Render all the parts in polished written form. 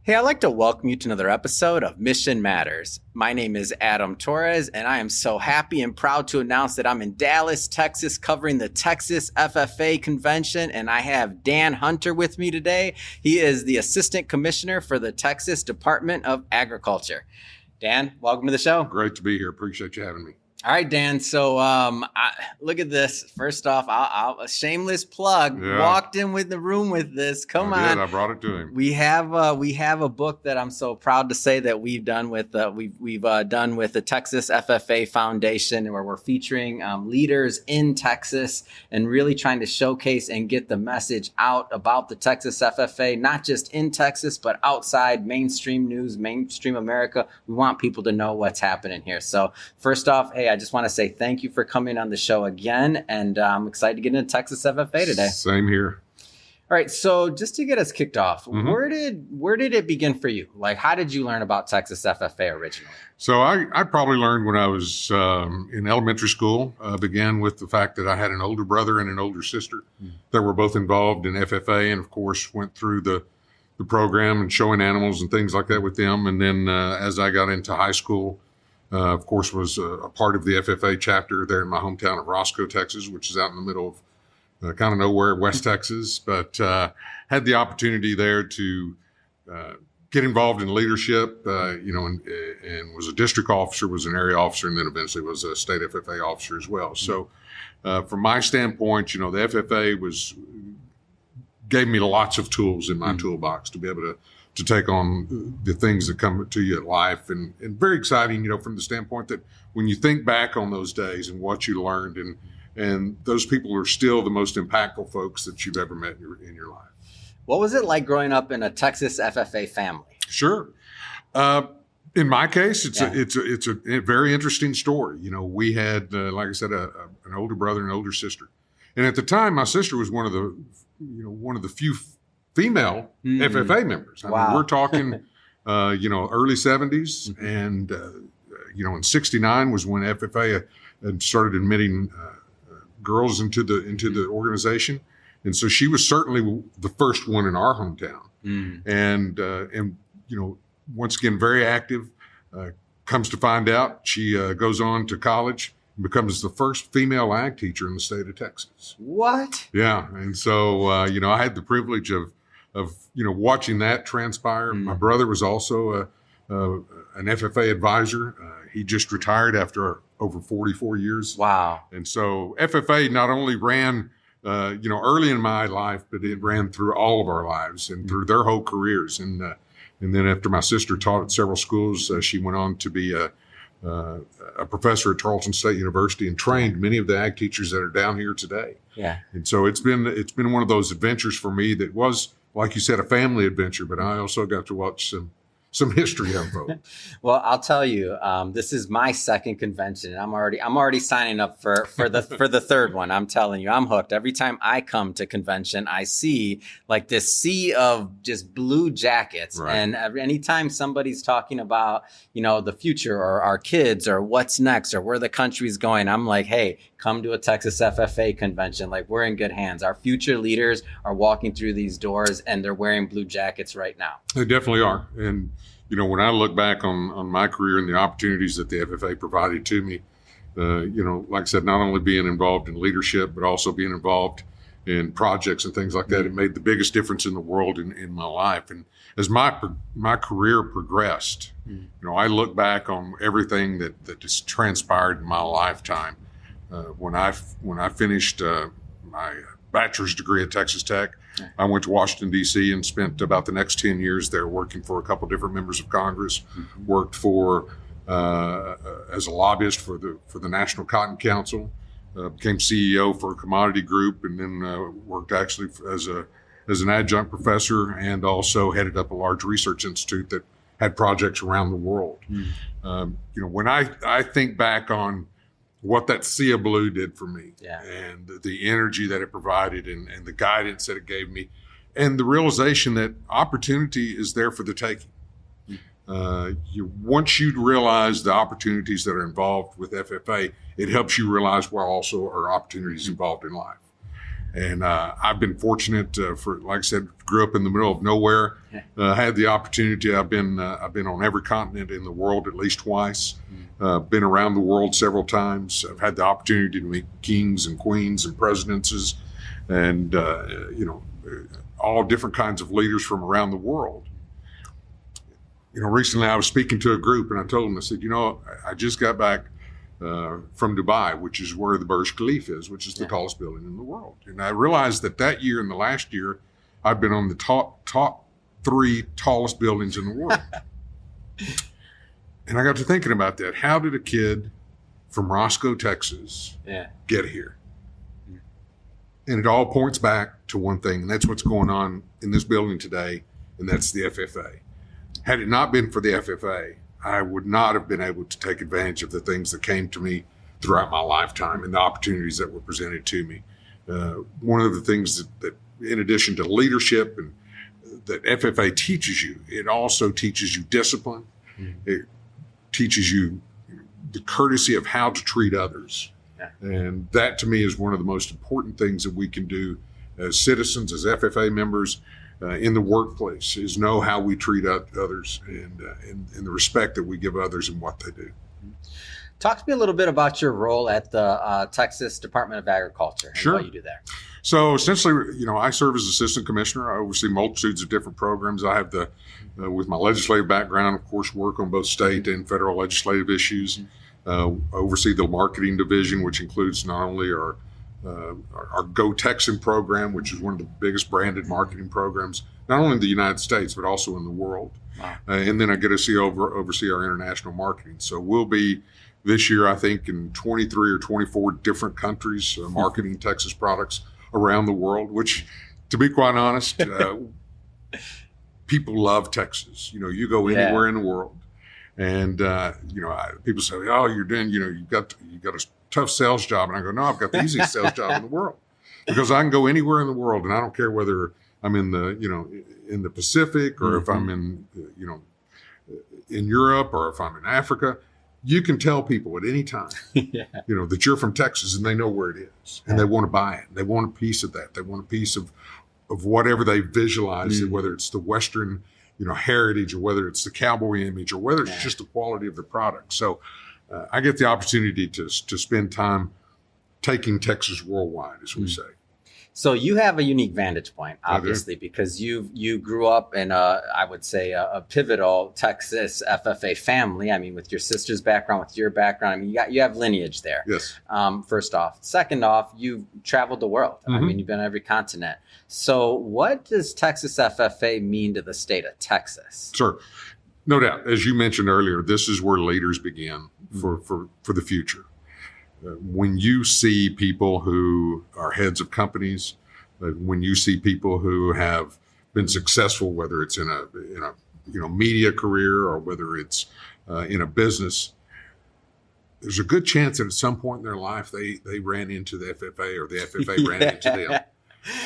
Hey, I'd like to welcome you to another episode of Mission Matters. My name is Adam Torres, and I am so happy and proud to announce that I'm in Dallas, Texas, covering the Texas FFA convention, and I have Dan Hunter with me today. He is the Assistant Commissioner for the Texas Department of Agriculture. Dan, welcome to the show. Great to be here. Appreciate you having me. All right, Dan. So look at this. First off, a shameless plug. Yeah. Walked in with the room with this. Come on. I brought it to him. We have a book that I'm so proud to say that we've done with we've done with the Texas FFA Foundation, where we're featuring leaders in Texas and really trying to showcase and get the message out about the Texas FFA, not just in Texas, but outside mainstream news, mainstream America. We want people to know what's happening here. So first off, hey, I just want to say thank you for coming on the show again, and I'm excited to get into Texas FFA today. Same here. All right, so just to get us kicked off, where did it begin for you? Like, how did you learn about Texas FFA originally? So I probably learned when I was in elementary school. Began with the fact that I had an older brother and an older sister that were both involved in FFA, and of course went through the program and showing animals and things like that with them. And then as I got into high school, of course, was a part of the FFA chapter there in my hometown of Roscoe, Texas, which is out in the middle of kind of nowhere, West Texas. But had the opportunity there to get involved in leadership, and was a district officer, was an area officer, and then eventually was a state FFA officer as well. So from my standpoint, the FFA gave me lots of tools in my toolbox to be able to take on the things that come to you at life, and very exciting, from the standpoint that when you think back on those days and what you learned, and those people are still the most impactful folks that you've ever met in your life. What was it like growing up in a Texas FFA family? Sure. In my case, it's a very interesting story. We had, like I said, an older brother and an older sister, and at the time, my sister was one of the few female FFA members. I mean, we're talking, early 70s. And, in 69 was when FFA had started admitting girls into the organization. And so she was certainly the first one in our hometown. And once again, very active, comes to find out she goes on to college and becomes the first female ag teacher in the state of Texas. What? Yeah. And so, I had the privilege of watching that transpire. My brother was also an FFA advisor. He just retired after over 44 years. Wow. And so FFA not only ran, early in my life, but it ran through all of our lives and through their whole careers. And then after my sister taught at several schools, she went on to be a professor at Tarleton State University and trained many of the ag teachers that are down here today. Yeah. And so it's been one of those adventures for me that was, like you said, a family adventure, but I also got to watch some history unfold. Well, I'll tell you, this is my second convention, and I'm already signing up for the third one. I'm telling you, I'm hooked. Every time I come to convention, I see like this sea of just blue jackets. Right. And anytime somebody's talking about, the future or our kids or what's next or where the country's going, I'm like, hey, come to a Texas FFA convention. Like, we're in good hands. Our future leaders are walking through these doors and they're wearing blue jackets right now. They definitely are. And, when I look back on my career and the opportunities that the FFA provided to me, like I said, not only being involved in leadership, but also being involved in projects and things like that, it made the biggest difference in the world in my life. And as my career progressed, I look back on everything that has transpired in my lifetime. When I finished my bachelor's degree at Texas Tech, I went to Washington, D.C. and spent about the next 10 years there working for a couple different members of Congress, worked for as a lobbyist for the National Cotton Council, became CEO for a commodity group, and then worked actually as an adjunct professor, and also headed up a large research institute that had projects around the world. When I think back on what that sea of blue did for me, and the energy that it provided, and the guidance that it gave me, and the realization that opportunity is there for the taking. Once you realize the opportunities that are involved with FFA, it helps you realize what also are opportunities involved in life. And I've been fortunate for, like I said, grew up in the middle of nowhere. Had the opportunity. I've been on every continent in the world at least twice. Been around the world several times. I've had the opportunity to meet kings and queens and presidents, and all different kinds of leaders from around the world. Recently I was speaking to a group, and I told them, I said, I just got back from Dubai, which is where the Burj Khalifa is, which is the tallest building in the world. And I realized that year and the last year, I've been on the top 3 tallest buildings in the world. And I got to thinking about that. How did a kid from Roscoe, Texas get here? And it all points back to one thing, and that's what's going on in this building today, and that's the FFA. Had it not been for the FFA, I would not have been able to take advantage of the things that came to me throughout my lifetime and the opportunities that were presented to me. One of the things that in addition to leadership and that FFA teaches you, it also teaches you discipline. It teaches you the courtesy of how to treat others. And that to me is one of the most important things that we can do as citizens, as FFA members, in the workplace, is know how we treat others and the respect that we give others and what they do. Talk to me a little bit about your role at the Texas Department of Agriculture and what you do there. So essentially, I serve as assistant commissioner. I oversee multitudes of different programs. I have with my legislative background, of course, work on both state and federal legislative issues. Oversee the marketing division, which includes not only our Go Texan program, which is one of the biggest branded marketing programs, not only in the United States, but also in the world. Wow. And then I get to oversee our international marketing. So we'll be this year, I think, in 23 or 24 different countries, marketing Texas products around the world, which, to be quite honest, people love Texas. You go anywhere in the world, and people say, "Oh, you're doing, you've got a tough sales job," and I go, "No, I've got the easiest sales job in the world, because I can go anywhere in the world, and I don't care whether I'm in the Pacific or if I'm in Europe or if I'm in Africa." You can tell people at any time, that you're from Texas, and they know where it is, and they want to buy it. They want a piece of that. They want a piece of whatever they visualize, whether it's the Western, heritage, or whether it's the cowboy image, or whether it's just the quality of the product. So I get the opportunity to spend time taking Texas worldwide, as we say. So you have a unique vantage point, obviously, because you grew up in I would say a pivotal Texas FFA family. I mean, with your sister's background, with your background, I mean, you have lineage there. Yes. First off. Second off, you've traveled the world. I mean, you've been on every continent. So what does Texas FFA mean to the state of Texas? Sure. No doubt. As you mentioned earlier, this is where leaders begin for the future. When you see people who are heads of companies, when you see people who have been successful, whether it's in a media career or whether it's in a business, there's a good chance that at some point in their life they ran into the FFA, or the FFA ran into them.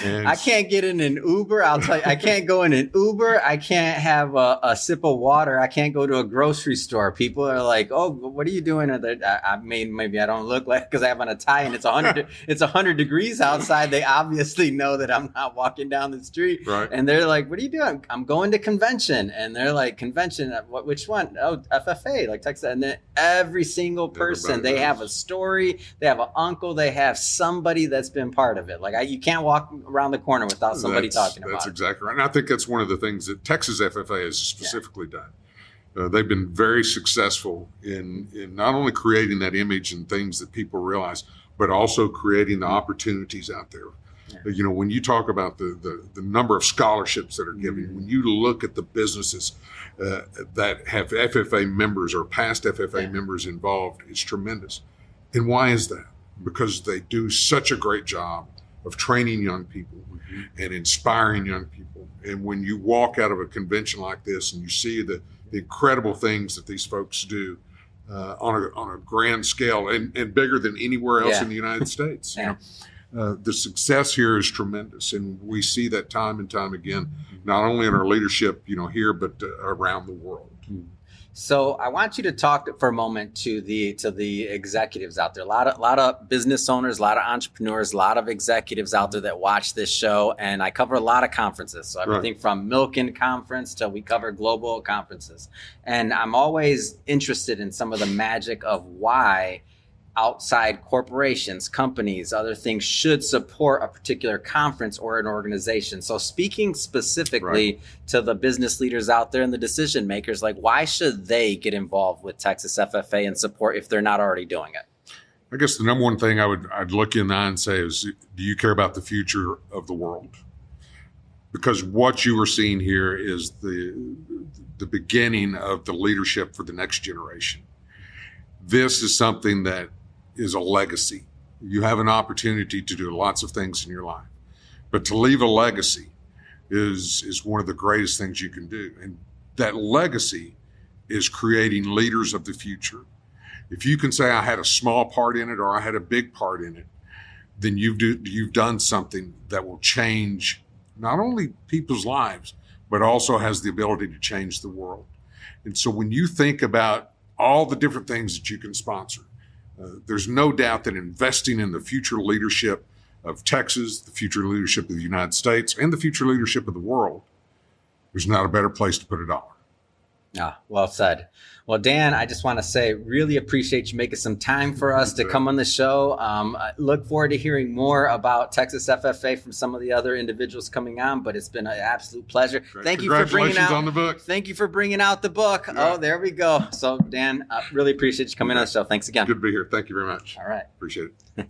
And I can't get in an Uber. I'll tell you, I can't go in an Uber. I can't have a sip of water. I can't go to a grocery store. People are like, "Oh, what are you doing?" I mean, maybe I don't look like, because I have on a tie and it's 100 degrees outside. They obviously know that I'm not walking down the street, right. And they're like, "What are you doing?" "I'm going to convention." And they're like, "Convention? Which one?" "Oh, FFA, like Texas." And then every single person, they have a story. They have an uncle. They have somebody that's been part of it. Like you can't walk around the corner without somebody talking about it. That's exactly right. And I think that's one of the things that Texas FFA has specifically done. They've been very successful in not only creating that image and things that people realize, but also creating the opportunities out there. Yeah. When you talk about the number of scholarships that are given, when you look at the businesses that have FFA members or past FFA members involved, it's tremendous. And why is that? Because they do such a great job of training young people and inspiring young people. And when you walk out of a convention like this and you see the incredible things that these folks do on a grand scale and bigger than anywhere else in the United States, The success here is tremendous, and we see that time and time again, not only in our leadership, here, but around the world. So I want you to talk for a moment to the executives out there. A lot of business owners, a lot of entrepreneurs, a lot of executives out there that watch this show. And I cover a lot of conferences. So everything from Milken Conference till we cover global conferences. And I'm always interested in some of the magic of why outside corporations, companies, other things should support a particular conference or an organization. So speaking specifically to the business leaders out there and the decision makers, like why should they get involved with Texas FFA and support if they're not already doing it? I guess the number one thing I'd look in the eye and say is, do you care about the future of the world? Because what you are seeing here is the beginning of the leadership for the next generation. This is something that is a legacy. You have an opportunity to do lots of things in your life, but to leave a legacy is one of the greatest things you can do. And that legacy is creating leaders of the future. If you can say I had a small part in it or I had a big part in it, then you've done something that will change not only people's lives, but also has the ability to change the world. And so when you think about all the different things that you can sponsor, there's no doubt that investing in the future leadership of Texas, the future leadership of the United States, and the future leadership of the world, there's not a better place to put a dollar. Ah, well said. Well, Dan, I just want to say, really appreciate you making some time for us to come on the show. I look forward to hearing more about Texas FFA from some of the other individuals coming on, but it's been an absolute pleasure. Great. Thank you for bringing out on the book. Thank you for bringing out the book. Yeah. Oh, there we go. So, Dan, I really appreciate you coming on the show. Thanks again. Good to be here. Thank you very much. All right. Appreciate it.